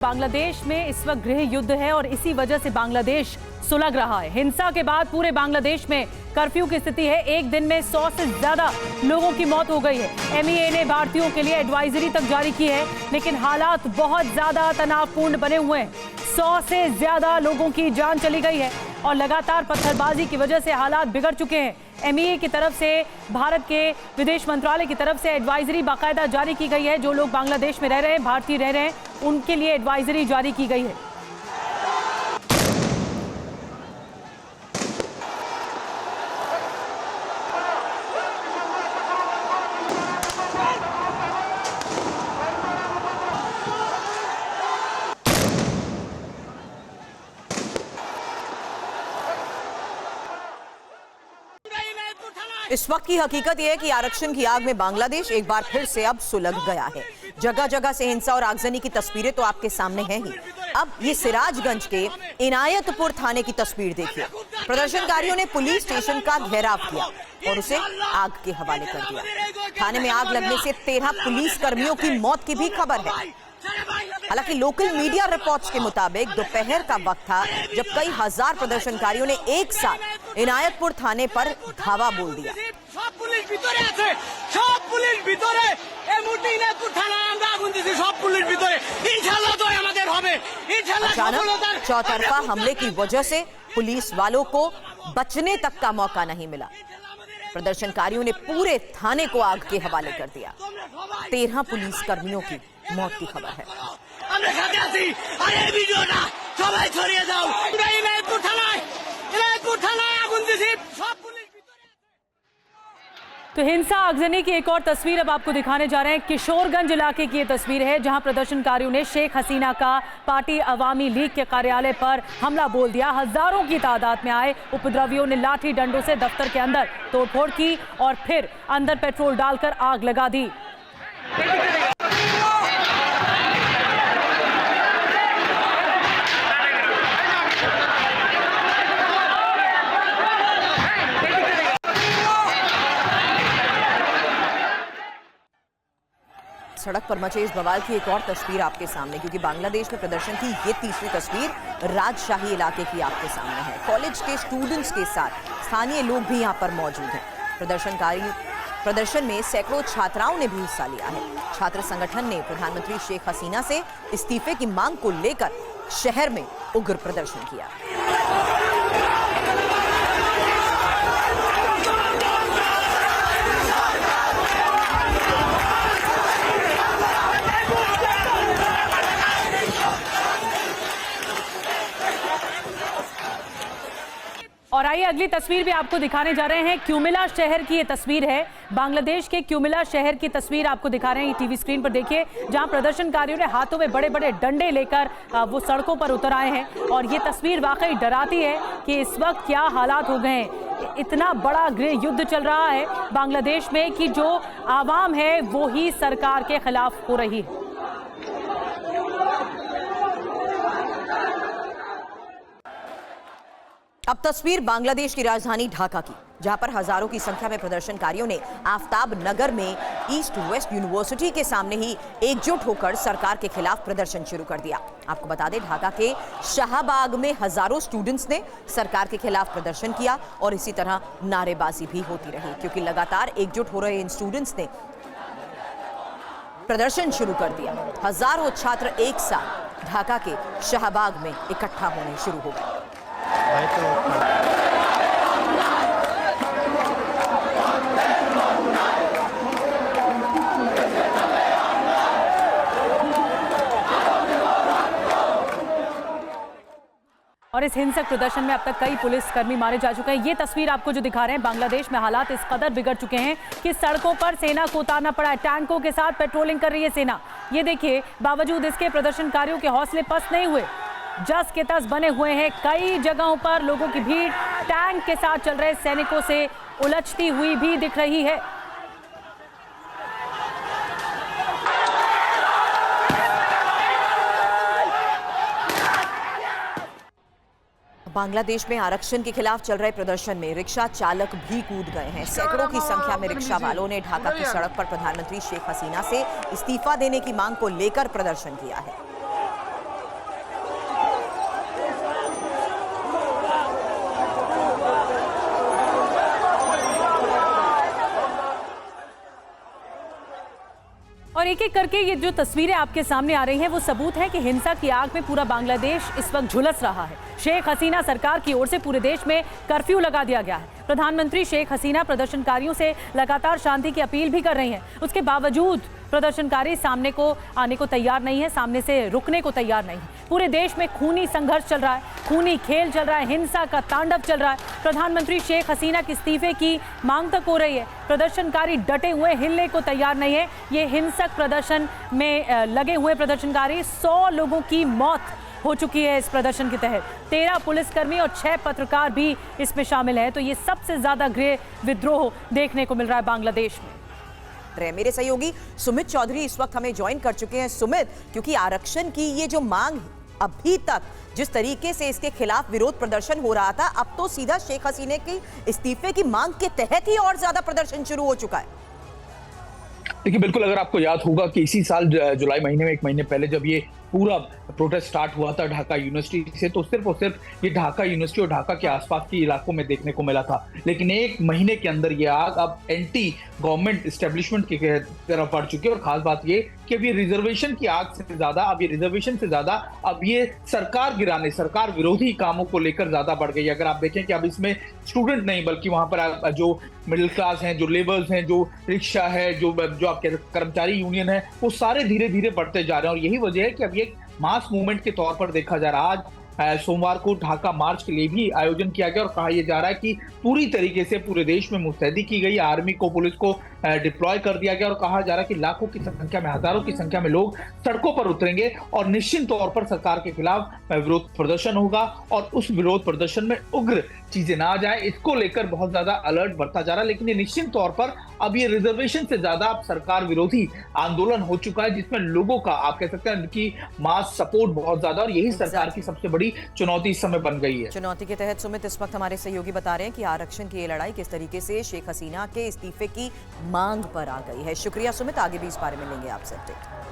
बांग्लादेश में इस वक्त गृह युद्ध है और इसी वजह से बांग्लादेश सुलग रहा है। हिंसा के बाद पूरे बांग्लादेश में कर्फ्यू की स्थिति है। एक दिन में 100 से ज्यादा लोगों की मौत हो गई है। एमईए ने भारतीयों के लिए एडवाइजरी तक जारी की है, लेकिन हालात बहुत ज्यादा तनावपूर्ण बने हुए हैं। 100 से ज्यादा लोगों की जान चली गई है और लगातार पत्थरबाजी की वजह से हालात बिगड़ चुके हैं। एमईए की तरफ से, भारत के विदेश मंत्रालय की तरफ से एडवाइजरी बाकायदा जारी की गई है। जो लोग बांग्लादेश में रह रहे हैं, भारतीय रह रहे हैं, उनके लिए एडवाइजरी जारी की गई है। इस वक्त की हकीकत यह है कि आरक्षण की आग में बांग्लादेश एक बार फिर से अब सुलग गया है। जगह जगह से हिंसा और आगजनी की तस्वीरें तो आपके सामने हैं ही। अब ये सिराजगंज के इनायतपुर थाने की तस्वीर देखिए। प्रदर्शनकारियों ने पुलिस स्टेशन का घेराव किया और उसे आग के हवाले कर दिया। थाने में आग लगने से 13 पुलिस कर्मियों की मौत की भी खबर है। हालांकि लोकल मीडिया रिपोर्ट्स के मुताबिक दोपहर का वक्त था जब कई हजार प्रदर्शनकारियों ने एक साथ इनायतपुर थाने पर धावा बोल दिया। अचानक चौतरफा हमले की वजह से पुलिस वालों को बचने तक का मौका नहीं मिला। प्रदर्शनकारियों ने पूरे थाने को आग के हवाले कर दिया। 13 पुलिस कर्मियों की मौत की खबर है। तो हिंसा आगजनी की एक और तस्वीर अब आपको दिखाने जा रहे हैं। किशोरगंज इलाके की ये तस्वीर है, जहां प्रदर्शनकारियों ने शेख हसीना का पार्टी अवामी लीग के कार्यालय पर हमला बोल दिया। हजारों की तादाद में आए उपद्रवियों ने लाठी डंडों से दफ्तर के अंदर तोड़फोड़ की और फिर अंदर पेट्रोल डालकर आग लगा दी। सड़क पर मचे इस बवाल की एक और तस्वीर आपके सामने, क्योंकि बांग्लादेश में प्रदर्शन की ये तीसरी तस्वीर राजशाही इलाके की आपके सामने है। कॉलेज के स्टूडेंट्स के साथ स्थानीय लोग भी यहां पर मौजूद हैं। प्रदर्शन में सैकड़ों छात्राओं ने भी हिस्सा लिया है। छात्र संगठन ने प्रधानमंत्री शेख हसीना से इस्तीफे की मांग को लेकर शहर में उग्र प्रदर्शन किया। और आइए अगली तस्वीर भी आपको दिखाने जा रहे हैं। क्यूमिला शहर की ये तस्वीर है। बांग्लादेश के क्यूमिला शहर की तस्वीर आपको दिखा रहे हैं, टीवी स्क्रीन पर देखिए, जहां प्रदर्शनकारियों ने हाथों में बड़े बड़े डंडे लेकर वो सड़कों पर उतर आए हैं। और ये तस्वीर वाकई डराती है कि इस वक्त क्या हालात हो गए हैं। इतना बड़ा गृह युद्ध चल रहा है बांग्लादेश में कि जो आवाम है वो ही सरकार के खिलाफ हो रही है। अब तस्वीर बांग्लादेश की राजधानी ढाका की, जहां पर हजारों की संख्या में प्रदर्शनकारियों ने आफ्ताब नगर में ईस्ट वेस्ट यूनिवर्सिटी के सामने ही एकजुट होकर सरकार के खिलाफ प्रदर्शन शुरू कर दिया। आपको बता दें, ढाका के शाहबाग में हजारों स्टूडेंट्स ने सरकार के खिलाफ प्रदर्शन किया और इसी तरह नारेबाजी भी होती रही, क्योंकि लगातार एकजुट हो रहे इन स्टूडेंट्स ने प्रदर्शन शुरू कर दिया। हजारों छात्र एक साथ ढाका के शाहबाग में इकट्ठा होने शुरू हो गए। और इस हिंसक प्रदर्शन में अब तक कई पुलिसकर्मी मारे जा चुके हैं। ये तस्वीर आपको जो दिखा रहे हैं, बांग्लादेश में हालात इस कदर बिगड़ चुके हैं कि सड़कों पर सेना को उतारना पड़ा है। टैंकों के साथ पेट्रोलिंग कर रही है सेना। ये देखिए, बावजूद इसके प्रदर्शनकारियों के हौसले पस्त नहीं हुए, जस के तस बने हुए हैं। कई जगहों पर लोगों की भीड़ टैंक के साथ चल रहे सैनिकों से उलझती हुई भी दिख रही है। बांग्लादेश में आरक्षण के खिलाफ चल रहे प्रदर्शन में रिक्शा चालक भी कूद गए हैं। सैकड़ों की संख्या में रिक्शा वालों ने ढाका की सड़क पर प्रधानमंत्री शेख हसीना से इस्तीफा देने की मांग को लेकर प्रदर्शन किया है। एक एक करके ये जो तस्वीरें आपके सामने आ रही हैं वो सबूत है कि हिंसा की आग में पूरा बांग्लादेश इस वक्त झुलस रहा है। शेख हसीना सरकार की ओर से पूरे देश में कर्फ्यू लगा दिया गया है। प्रधानमंत्री शेख हसीना प्रदर्शनकारियों से लगातार शांति की अपील भी कर रही हैं। उसके बावजूद प्रदर्शनकारी सामने को आने को तैयार नहीं है, सामने से रुकने को तैयार नहीं है। पूरे देश में खूनी संघर्ष चल रहा है, खूनी खेल चल रहा है, हिंसा का तांडव चल रहा है। प्रधानमंत्री शेख हसीना के इस्तीफे की मांग तक हो रही है। प्रदर्शनकारी डटे हुए, हिलने को तैयार नहीं है। ये हिंसक प्रदर्शन में लगे हुए प्रदर्शनकारी, 100 लोगों की मौत हो चुकी है इस प्रदर्शन के तहत। 13 पुलिसकर्मी और 6 पत्रकार भी इसमें शामिल हैं। तो ये सबसे ज्यादा गृह विद्रोह देखने को मिल रहा है बांग्लादेश में। मेरे सहयोगी सुमित चौधरी इस वक्त हमें ज्वाइन कर चुके हैं। सुमित, क्योंकि आरक्षण की ये जो मांग अभी तक जिस तरीके से इसके खिलाफ विरोध प्रदर्शन हो रहा था, अब तो सीधा शेख हसीना की इस्तीफे की मांग के तहत ही और ज्यादा प्रदर्शन शुरू हो चुका है। देखिए, बिल्कुल, अगर आपको याद होगा कि इसी साल जुलाई महीने में, 1 महीने पहले जब ये पूरा प्रोटेस्ट स्टार्ट हुआ था ढाका यूनिवर्सिटी से, तो सिर्फ और सिर्फ ये ढाका यूनिवर्सिटी और ढाका के आसपास के इलाकों में देखने को मिला था। लेकिन 1 महीने के अंदर ये आग अब एंटी गवर्नमेंट एस्टेब्लिशमेंट की तरफ बढ़ चुकी है। और खास बात ये कि अब ये रिजर्वेशन की आग से ज्यादा, अब ये रिजर्वेशन से ज्यादा अब ये सरकार गिराने, सरकार विरोधी कामों को लेकर ज्यादा बढ़ गई। अगर आप देखें कि अब इसमें स्टूडेंट नहीं, बल्कि वहां पर जो मिडिल क्लास हैं, जो लेबर्स हैं, जो रिक्शा है, जो आपके कर्मचारी यूनियन है, वो सारे धीरे धीरे बढ़ते जा रहे हैं। और यही वजह है कि अब ये मास मूवमेंट के तौर पर देखा जा रहा है। आज सोमवार को ढाका मार्च के लिए भी आयोजन किया गया और कहा यह जा रहा है कि पूरी तरीके से पूरे देश में मुस्तैदी की गई, आर्मी को, पुलिस को डिप्लॉय कर दिया गया और कहा जा रहा है कि लाखों की संख्या में, हजारों की संख्या में लोग सड़कों पर उतरेंगे और निश्चित तौर पर सरकार के खिलाफ विरोध प्रदर्शन होगा। और उस विरोध प्रदर्शन में उग्र चीजें ना आ जाए, इसको लेकर बहुत ज्यादा अलर्ट बढ़ता जा रहा है। लेकिन ये निश्चित तौर पर अब ये रिजर्वेशन से ज्यादा अब सरकार विरोधी आंदोलन हो चुका है, जिसमें लोगों का, आप कह सकते हैं कि मास सपोर्ट बहुत ज्यादा, और यही सरकार की सबसे बड़ी चुनौती इस समय बन गई है। चुनौती के तहत सुमित इस वक्त हमारे सहयोगी बता रहे हैं कि आरक्षण की ये लड़ाई किस तरीके से शेख हसीना के इस्तीफे की मांग पर आ गई है। शुक्रिया सुमित, आगे भी इस बारे में लेंगे आपसे अपडेट।